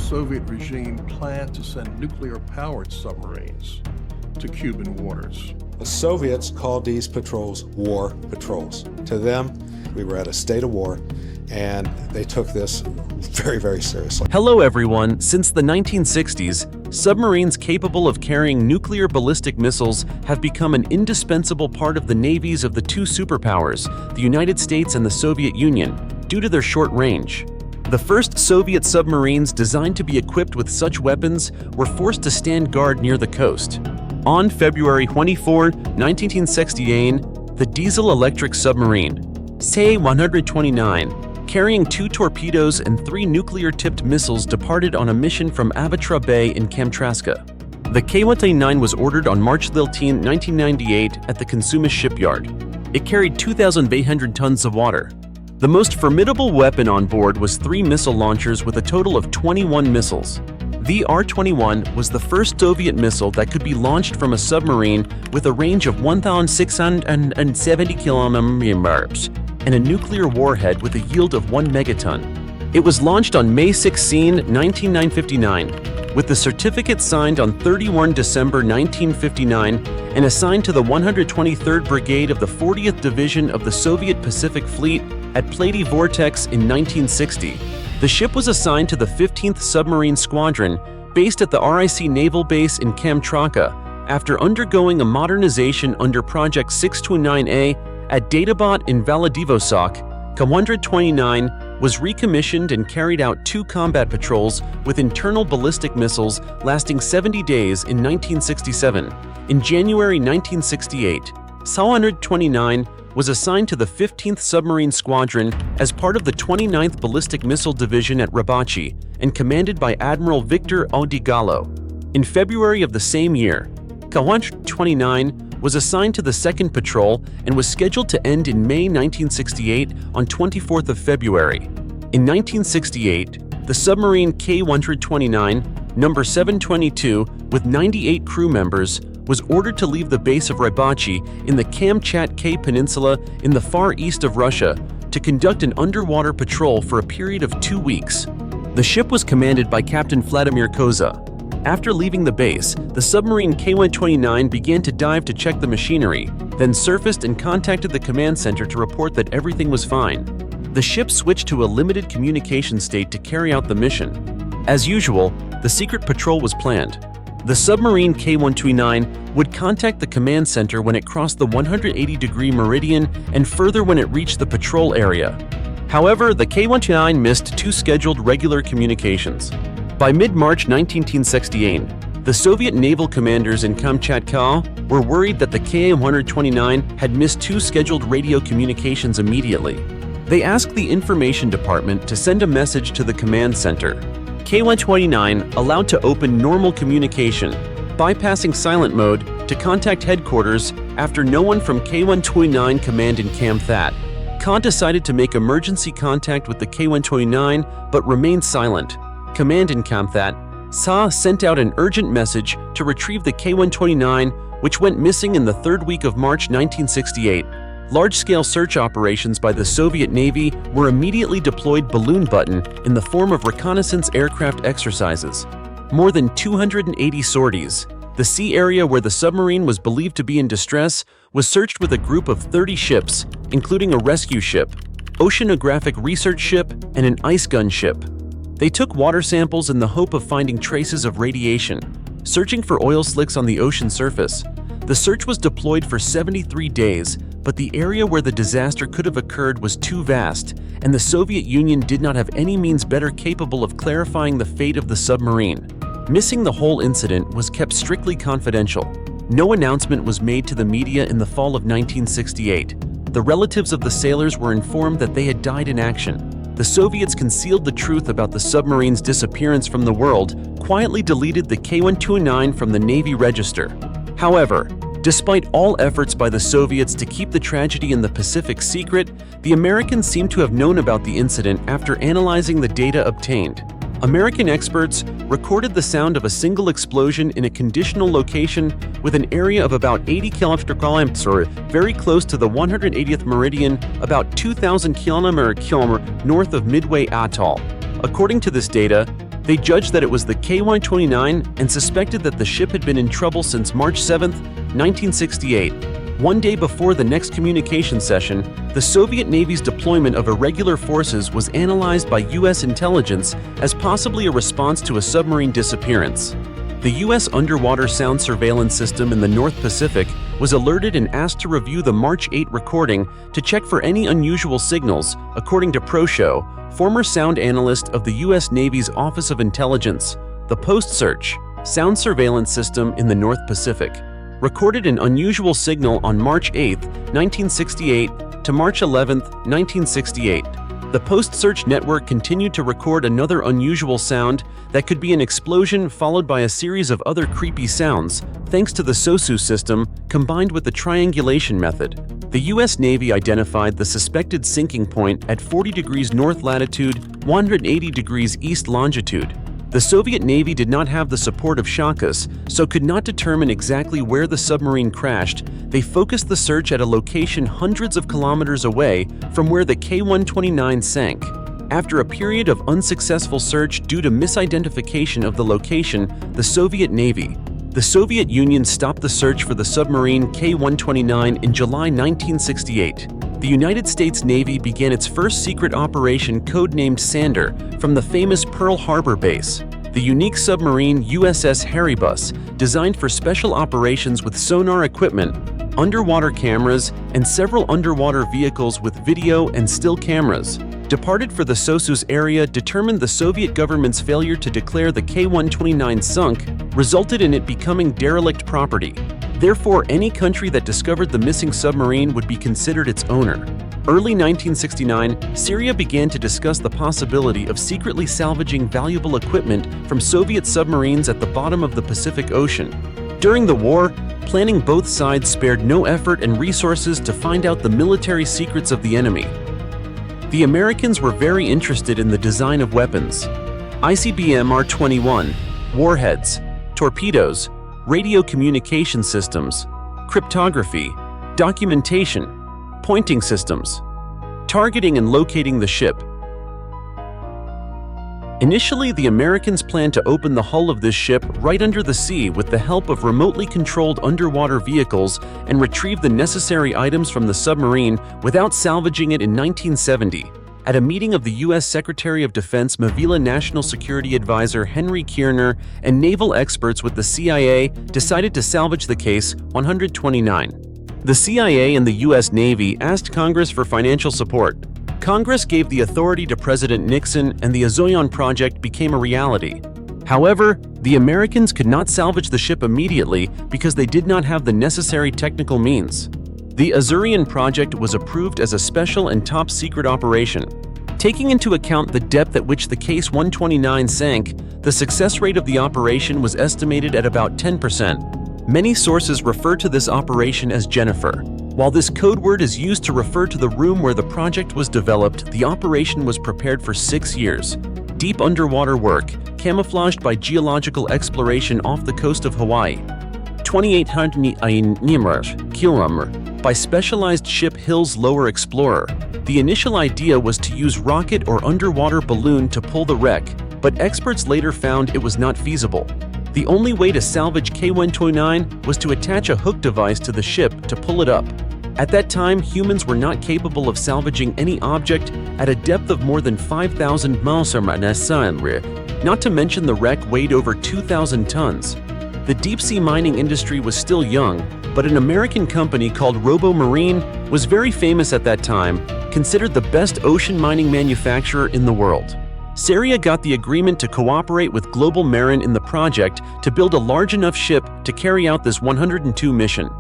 Soviet regime planned to send nuclear-powered submarines to Cuban waters. The Soviets called these patrols war patrols. To them, we were at a state of war, and they took this very, very seriously. Hello everyone. Since the 1960s, submarines capable of carrying nuclear ballistic missiles have become an indispensable part of the navies of the two superpowers, the United States and the Soviet Union, due to their short range. The first Soviet submarines designed to be equipped with such weapons were forced to stand guard near the coast. On February 24, 1968, the diesel-electric submarine, K-129, carrying 2 torpedoes and 3 nuclear-tipped missiles departed on a mission from Avatra Bay in Kamchatka. The K-129 was ordered on March 13, 1998 at the Konsumus shipyard. It carried 2,800 tons of water. The most formidable weapon on board was 3 missile launchers with a total of 21 missiles. The R-21 was the first Soviet missile that could be launched from a submarine with a range of 1,670 kilometers and a nuclear warhead with a yield of 1 megaton. It was launched on May 16, 1959, with the certificate signed on 31 December 1959 and assigned to the 123rd Brigade of the 40th Division of the Soviet Pacific Fleet at Plady Vortex in 1960. The ship was assigned to the 15th Submarine Squadron, based at the RIC Naval Base in Kamchatka, after undergoing a modernization under Project 629A at Databot in Vladivostok. K-129 was recommissioned and carried out 2 combat patrols with internal ballistic missiles lasting 70 days in 1967. In January 1968, K-129 was assigned to the 15th Submarine Squadron as part of the 29th Ballistic Missile Division at Rabachi and commanded by Admiral Victor Odigallo. In February of the same year, K-129 was assigned to the 2nd Patrol and was scheduled to end in May 1968 on 24th of February. In 1968, the submarine K-129, number 722, with 98 crew members, was ordered to leave the base of Rybachi in the Kamchatka Peninsula in the far east of Russia to conduct an underwater patrol for a period of 2 weeks. The ship was commanded by Captain Vladimir Koza. After leaving the base, the submarine K-129 began to dive to check the machinery, then surfaced and contacted the command center to report that everything was fine. The ship switched to a limited communication state to carry out the mission. As usual, the secret patrol was planned. The submarine K-129 would contact the command center when it crossed the 180-degree meridian and further when it reached the patrol area. However, the K-129 missed 2 scheduled regular communications. By mid-March 1968, the Soviet naval commanders in Kamchatka were worried that the K-129 had missed 2 scheduled radio communications immediately. They asked the information department to send a message to the command center. K-129 allowed to open normal communication, bypassing silent mode to contact headquarters after no one from K-129 command in Kamthat. Khan decided to make emergency contact with the K-129 but remained silent. Command in Kamthat, SA sent out an urgent message to retrieve the K-129, which went missing in the 3rd week of March 1968. Large-scale search operations by the Soviet Navy were immediately deployed balloon button in the form of reconnaissance aircraft exercises. More than 280 sorties. The sea area where the submarine was believed to be in distress was searched with a group of 30 ships, including a rescue ship, oceanographic research ship, and an ice gun ship. They took water samples in the hope of finding traces of radiation, searching for oil slicks on the ocean surface. The search was deployed for 73 days, but the area where the disaster could have occurred was too vast, and the Soviet Union did not have any means better capable of clarifying the fate of the submarine. Missing the whole incident was kept strictly confidential. No announcement was made to the media in the fall of 1968. The relatives of the sailors were informed that they had died in action. The Soviets concealed the truth about the submarine's disappearance from the world, quietly deleted the K-129 from the Navy register. However, despite all efforts by the Soviets to keep the tragedy in the Pacific secret, the Americans seem to have known about the incident after analyzing the data obtained. American experts recorded the sound of a single explosion in a conditional location with an area of about 80 kilometers, very close to the 180th meridian, about 2,000 kilometers north of Midway Atoll. According to this data, They judged that it was the K-129 and suspected that the ship had been in trouble since March 7, 1968. One day before the next communication session, the Soviet Navy's deployment of irregular forces was analyzed by U.S. intelligence as possibly a response to a submarine disappearance. The U.S. underwater sound surveillance system in the North Pacific was alerted and asked to review the March 8 recording to check for any unusual signals, according to ProShow, former sound analyst of the U.S. Navy's Office of Intelligence. The post-search sound surveillance system in the North Pacific recorded an unusual signal on March 8, 1968 to March 11, 1968. The post-search network continued to record another unusual sound that could be an explosion followed by a series of other creepy sounds, thanks to the SOSU system combined with the triangulation method. The U.S. Navy identified the suspected sinking point at 40 degrees north latitude, 180 degrees east longitude. The Soviet Navy did not have the support of Shakas, so could not determine exactly where the submarine crashed. They focused the search at a location hundreds of kilometers away from where the K-129 sank. After a period of unsuccessful search due to misidentification of the location, the Soviet Union stopped the search for the submarine K-129 in July 1968. The United States Navy began its first secret operation codenamed Sander from the famous Pearl Harbor base. The unique submarine USS Haribus, designed for special operations with sonar equipment, underwater cameras, and several underwater vehicles with video and still cameras, departed for the SOSU's area. Determined the Soviet government's failure to declare the K-129 sunk resulted in it becoming derelict property. Therefore, any country that discovered the missing submarine would be considered its owner. Early 1969, Syria began to discuss the possibility of secretly salvaging valuable equipment from Soviet submarines at the bottom of the Pacific Ocean. During the war, planning both sides spared no effort and resources to find out the military secrets of the enemy. The Americans were very interested in the design of weapons: ICBM R-21, warheads, torpedoes, radio communication systems, cryptography, documentation, pointing systems, targeting and locating the ship. Initially, the Americans planned to open the hull of this ship right under the sea with the help of remotely controlled underwater vehicles and retrieve the necessary items from the submarine without salvaging it in 1970. At a meeting of the U.S. Secretary of Defense Mavila National Security Advisor Henry Kierner and naval experts with the CIA decided to salvage the Case 129. The CIA and the U.S. Navy asked Congress for financial support. Congress gave the authority to President Nixon and the Azoyan project became a reality. However, the Americans could not salvage the ship immediately because they did not have the necessary technical means. The Azoyan project was approved as a special and top-secret operation. Taking into account the depth at which the Case 129 sank, the success rate of the operation was estimated at about 10%. Many sources refer to this operation as Jennifer. While this code word is used to refer to the room where the project was developed, the operation was prepared for 6 years. Deep underwater work, camouflaged by geological exploration off the coast of Hawaii. 2,800 km by specialized ship Hill's Lower Explorer. The initial idea was to use rocket or underwater balloon to pull the wreck, but experts later found it was not feasible. The only way to salvage K-129 was to attach a hook device to the ship to pull it up. At that time, humans were not capable of salvaging any object at a depth of more than 5,000 miles, not to mention the wreck weighed over 2,000 tons. The deep-sea mining industry was still young, but an American company called Robo Marine was very famous at that time, considered the best ocean mining manufacturer in the world. Syria got the agreement to cooperate with Global Marine in the project to build a large enough ship to carry out this 102 mission.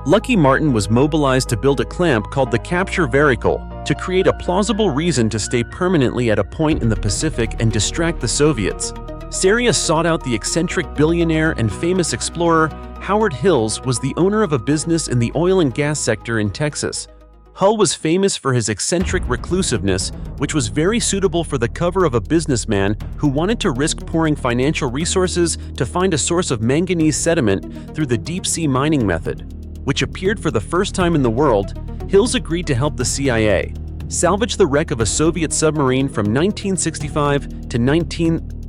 Lucky Martin was mobilized to build a clamp called the capture vehicle to create a plausible reason to stay permanently at a point in the Pacific and distract the Soviets. Syria sought out the eccentric billionaire and famous explorer Howard Hills was the owner of a business in the oil and gas sector in Texas. Hull was famous for his eccentric reclusiveness, which was very suitable for the cover of a businessman who wanted to risk pouring financial resources to find a source of manganese sediment through the deep-sea mining method, which appeared for the first time in the world. Hills agreed to help the CIA salvage the wreck of a Soviet submarine from 1965 to 1970.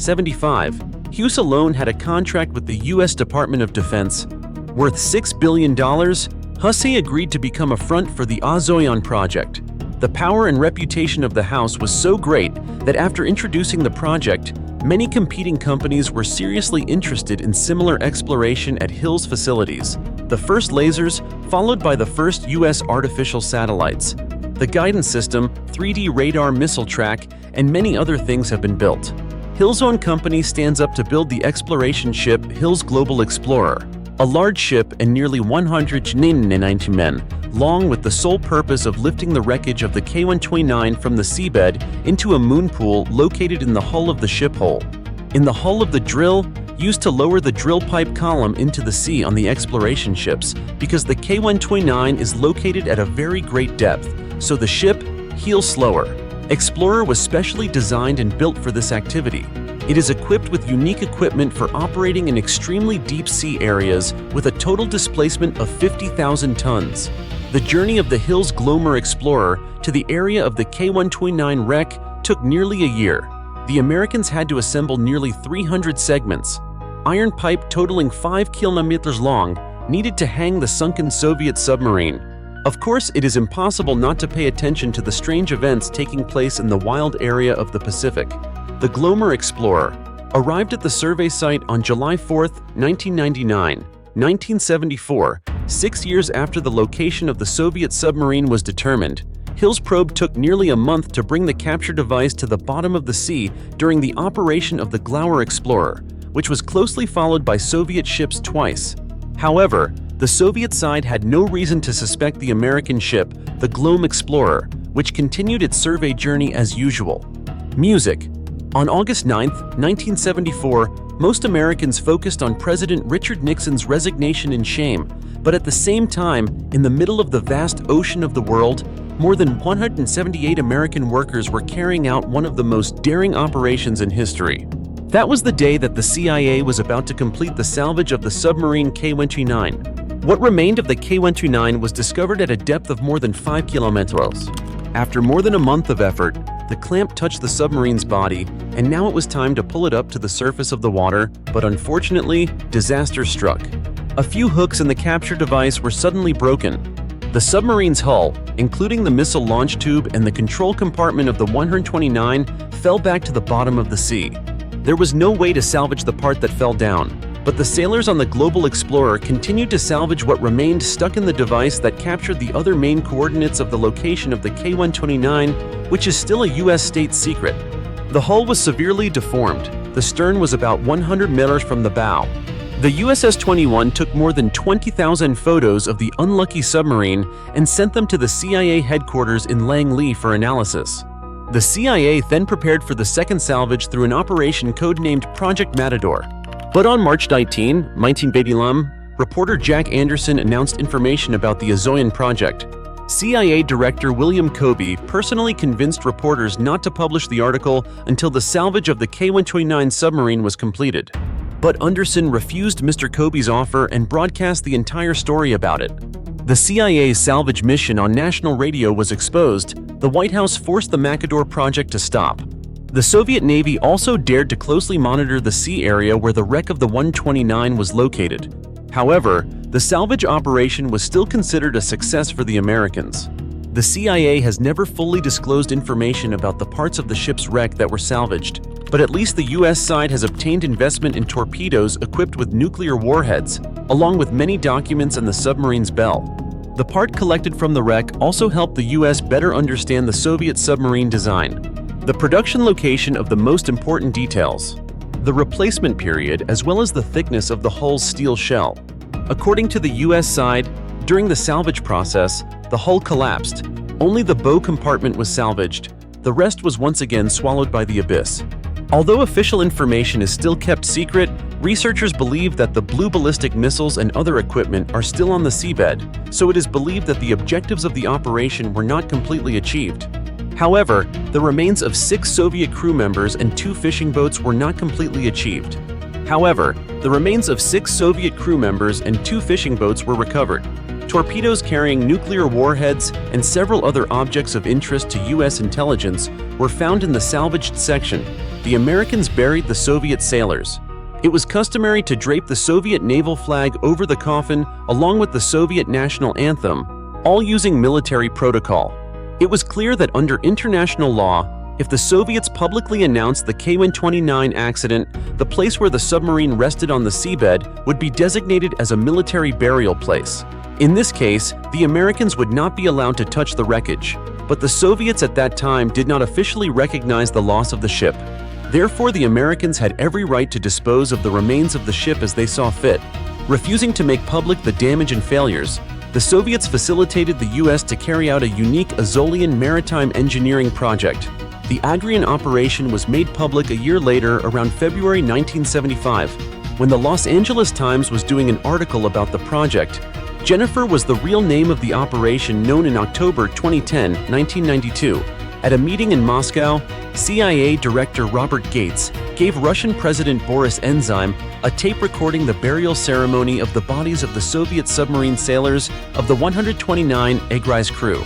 1975, Hughes alone had a contract with the U.S. Department of Defense. Worth $6 billion, Hussey agreed to become a front for the Azoyan project. The power and reputation of the house was so great that after introducing the project, many competing companies were seriously interested in similar exploration at Hill's facilities. The first lasers, followed by the first U.S. artificial satellites. The guidance system, 3D radar missile track, and many other things have been built. Hill's own company stands up to build the exploration ship Hill's Global Explorer, a large ship and nearly 190 men, long with the sole purpose of lifting the wreckage of the K-129 from the seabed into a moon pool located in the hull of the ship hull. In the hull of the drill, used to lower the drill pipe column into the sea on the exploration ships, because the K-129 is located at a very great depth, so the ship heels slower. Explorer was specially designed and built for this activity. It is equipped with unique equipment for operating in extremely deep sea areas with a total displacement of 50,000 tons. The journey of the Hill's Global Explorer to the area of the K-129 wreck took nearly a year. The Americans had to assemble nearly 300 segments. Iron pipe totaling 5 kilometers long needed to hang the sunken Soviet submarine. Of course, it is impossible not to pay attention to the strange events taking place in the wild area of the Pacific. The Global Explorer arrived at the survey site on July 4, 1999. 1974, 6 years after the location of the Soviet submarine was determined. Hill's probe took nearly a month to bring the capture device to the bottom of the sea during the operation of the Global Explorer, which was closely followed by Soviet ships twice. However, the Soviet side had no reason to suspect the American ship, the Global Explorer, which continued its survey journey as usual. Music. On August 9, 1974, most Americans focused on President Richard Nixon's resignation in shame, but at the same time, in the middle of the vast ocean of the world, more than 178 American workers were carrying out one of the most daring operations in history. That was the day that the CIA was about to complete the salvage of the submarine K-129. What remained of the K-129 was discovered at a depth of more than 5 kilometers. After more than a month of effort, the clamp touched the submarine's body, and now it was time to pull it up to the surface of the water, but unfortunately, disaster struck. A few hooks in the capture device were suddenly broken. The submarine's hull, including the missile launch tube and the control compartment of the 129, fell back to the bottom of the sea. There was no way to salvage the part that fell down, but the sailors on the Global Explorer continued to salvage what remained stuck in the device that captured the other main coordinates of the location of the K-129, which is still a U.S. state secret. The hull was severely deformed. The stern was about 100 meters from the bow. The USS-21 took more than 20,000 photos of the unlucky submarine and sent them to the CIA headquarters in Langley for analysis. The CIA then prepared for the second salvage through an operation codenamed Project Matador. But on March 19, 1981, reporter Jack Anderson announced information about the Azoyan project. CIA Director William Kobe personally convinced reporters not to publish the article until the salvage of the K-129 submarine was completed. But Anderson refused Mr. Kobe's offer and broadcast the entire story about it. The CIA's salvage mission on national radio was exposed. The White House forced the Matador project to stop. The Soviet Navy also dared to closely monitor the sea area where the wreck of the 129 was located. However, the salvage operation was still considered a success for the Americans. The CIA has never fully disclosed information about the parts of the ship's wreck that were salvaged, but at least the U.S. side has obtained investment in torpedoes equipped with nuclear warheads, along with many documents and the submarine's bell. The part collected from the wreck also helped the U.S. better understand the Soviet submarine design. The production location of the most important details, the replacement period, as well as the thickness of the hull's steel shell. According to the U.S. side, during the salvage process, the hull collapsed. Only the bow compartment was salvaged. The rest was once again swallowed by the abyss. Although official information is still kept secret, researchers believe that the blue ballistic missiles and other equipment are still on the seabed, so it is believed that the objectives of the operation were not completely achieved. However, the remains of 6 Soviet crew members and 2 fishing boats were not completely achieved. However, the remains of 6 Soviet crew members and 2 fishing boats were recovered. torpedoes carrying nuclear warheads, and several other objects of interest to U.S. intelligence were found in the salvaged section. The Americans buried the Soviet sailors. It was customary to drape the Soviet naval flag over the coffin along with the Soviet national anthem, all using military protocol. It was clear that under international law, if the Soviets publicly announced the K-129 accident, the place where the submarine rested on the seabed would be designated as a military burial place. In this case, the Americans would not be allowed to touch the wreckage, but the Soviets at that time did not officially recognize the loss of the ship. Therefore, the Americans had every right to dispose of the remains of the ship as they saw fit. Refusing to make public the damage and failures, the Soviets facilitated the U.S. to carry out a unique Azolian maritime engineering project. The Agrian operation was made public a year later, around February 1975, when the Los Angeles Times was doing an article about the project. Jennifer was the real name of the operation, known in October 2010, 1992. At a meeting in Moscow, CIA Director Robert Gates gave Russian President Boris Enzyme a tape recording the burial ceremony of the bodies of the Soviet submarine sailors of the 129 Agri's crew.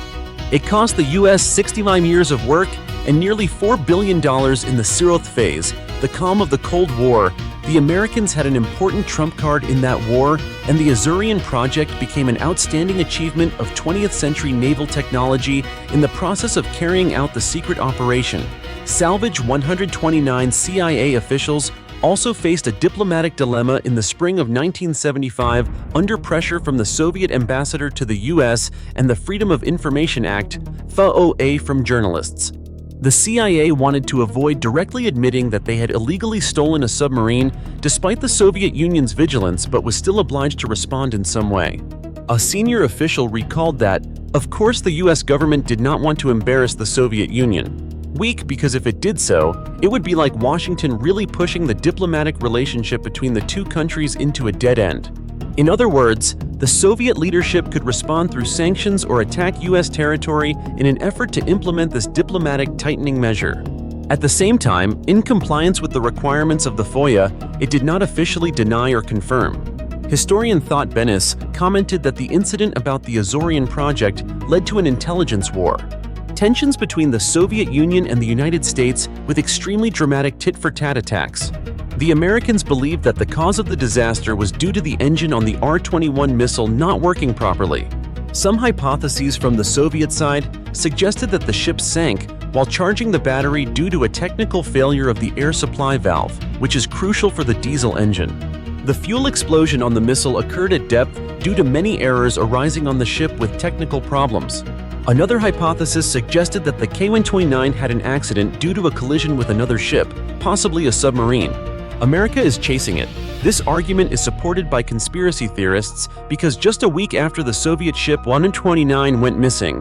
It cost the U.S. 69 years of work and nearly $4 billion in the zeroth phase, the calm of the Cold War. The Americans had an important trump card in that war, and the Azorian project became an outstanding achievement of 20th century naval technology in the process of carrying out the secret operation. Salvage 129 CIA officials also faced a diplomatic dilemma in the spring of 1975 under pressure from the Soviet ambassador to the U.S. and the Freedom of Information Act, FOA, from journalists. The CIA wanted to avoid directly admitting that they had illegally stolen a submarine despite the Soviet Union's vigilance, but was still obliged to respond in some way. A senior official recalled that, of course, the U.S. government did not want to embarrass the Soviet Union. Weak because if it did so, it would be like Washington really pushing the diplomatic relationship between the two countries into a dead end. In other words, the Soviet leadership could respond through sanctions or attack U.S. territory in an effort to implement this diplomatic tightening measure. At the same time, in compliance with the requirements of the FOIA, it did not officially deny or confirm. Historian Thought Bennis commented that the incident about the Azorian project led to an intelligence war. Tensions between the Soviet Union and the United States with extremely dramatic tit-for-tat attacks. The Americans believed that the cause of the disaster was due to the engine on the R-21 missile not working properly. Some hypotheses from the Soviet side suggested that the ship sank while charging the battery due to a technical failure of the air supply valve, which is crucial for the diesel engine. The fuel explosion on the missile occurred at depth due to many errors arising on the ship with technical problems. Another hypothesis suggested that the K-129 had an accident due to a collision with another ship, possibly a submarine. America is chasing it. This argument is supported by conspiracy theorists because just a week after the Soviet ship 129 went missing,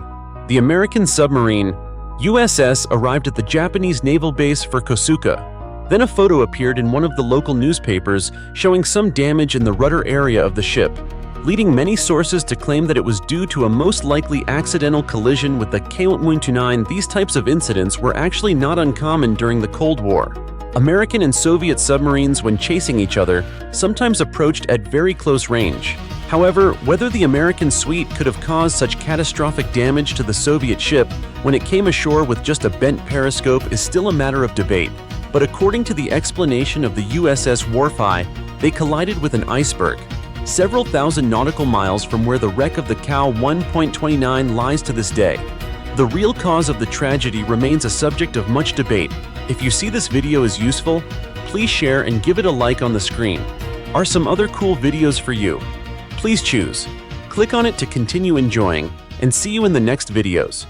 the American submarine USS arrived at the Japanese naval base for Kosuka. Then a photo appeared in one of the local newspapers showing some damage in the rudder area of the ship, leading many sources to claim that it was due to a most likely accidental collision with the K-129. These types of incidents were actually not uncommon during the Cold War. American and Soviet submarines, when chasing each other, sometimes approached at very close range. However, whether the American suite could have caused such catastrophic damage to the Soviet ship when it came ashore with just a bent periscope is still a matter of debate. But according to the explanation of the USS Warfy, they collided with an iceberg, several thousand nautical miles from where the wreck of the K-129 lies to this day. The real cause of the tragedy remains a subject of much debate. If you see this video is useful, please share and give it a like on the screen. Are some other cool videos for you? Please choose. Click on it to continue enjoying, and see you in the next videos.